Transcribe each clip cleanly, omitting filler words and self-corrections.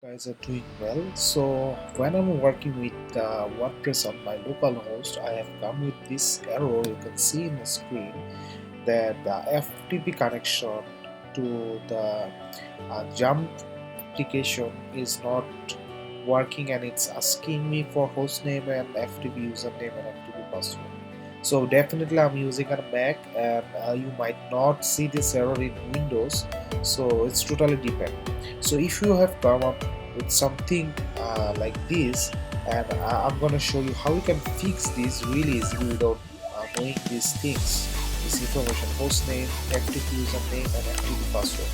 Guys are doing well. So when I'm working with WordPress on my local host, I have come with this error. You can see in the screen that the FTP connection to the XAMPP application is not working, and it's asking me for hostname and FTP username and FTP password. So definitely I'm using a Mac, and you might not see this error in Windows, so it's totally depend. So if you have come up with something like this, and I'm gonna show you how you can fix this really easily without knowing these things, this information: hostname, FTP username and FTP password.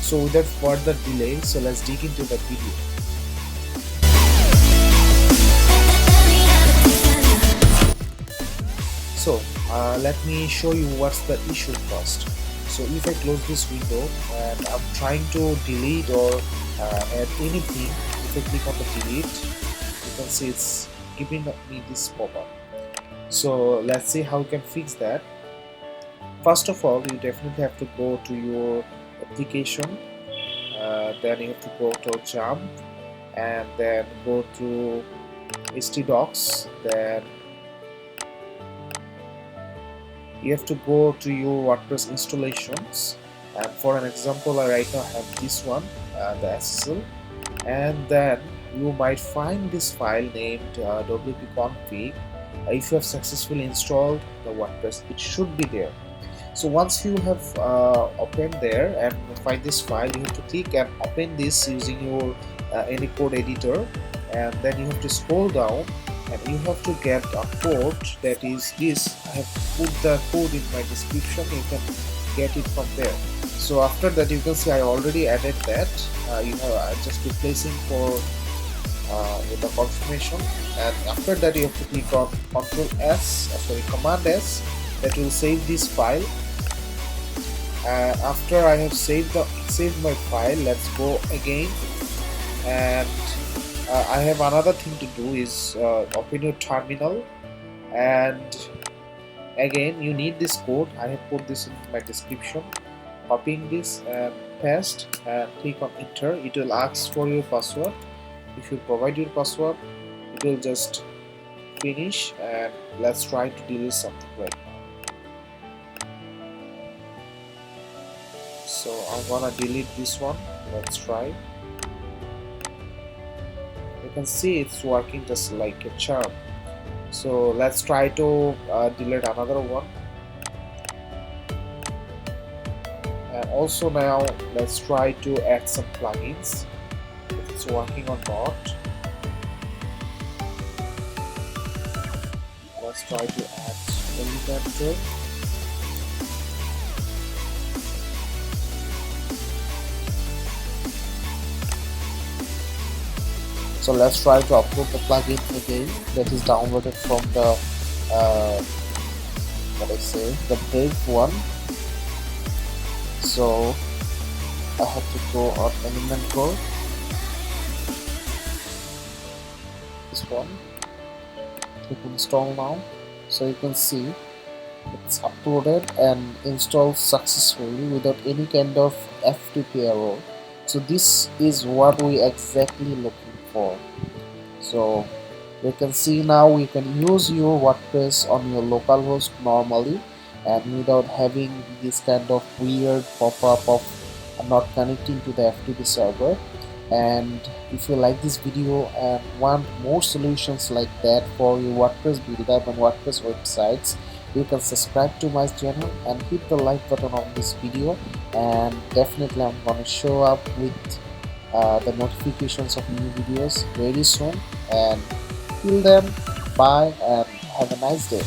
So without further delay, so let's dig into the video. So let me show you what's the issue first. So if I close this window and I'm trying to delete or add anything, if I click on the delete, you can see it's giving me this pop-up. So let's see how you can fix that. First of all, you definitely have to go to your application, then you have to go to XAMPP, and then go to htdocs, then you have to go to your WordPress installations, and for an example I right now have this one, the SSL, and then you might find this file named wp-config. If you have successfully installed the WordPress, it should be there. So once you have opened there and find this file, you have to click and open this using your any code editor, and then you have to scroll down and you have to get a code that is this. I have put the code in my description, you can get it from there. So after that, you can see I already added that. I'm just replacing for with the confirmation, and after that you have to click on Command S, that will save this file. After I have saved my file, let's go again, and I have another thing to do is open your terminal, and again you need this code. I have put this in my description. Copying this and paste and click on enter. It will ask for your password. If you provide your password, it will just finish, and let's try to delete something right now. So I'm gonna delete this one. Let's try. You can see it's working just like a charm. So let's try to delete another one, and also now let's try to add some plugins if it's working or not. Let's try to add Elementor. So let's try to upload the plugin again that is downloaded from the the brave one. So I have to go on Elementor, this one, click install now. So you can see it's uploaded and installed successfully without any kind of FTP error. So this is what we exactly looking for. So you can see now we can use your WordPress on your localhost normally, and without having this kind of weird pop-up of not connecting to the FTP server. And if you like this video and want more solutions like that for your WordPress build-up and WordPress websites, you can subscribe to my channel and hit the like button on this video, and definitely I'm going to show up with the notifications of new videos very soon. And till then, bye and have a nice day.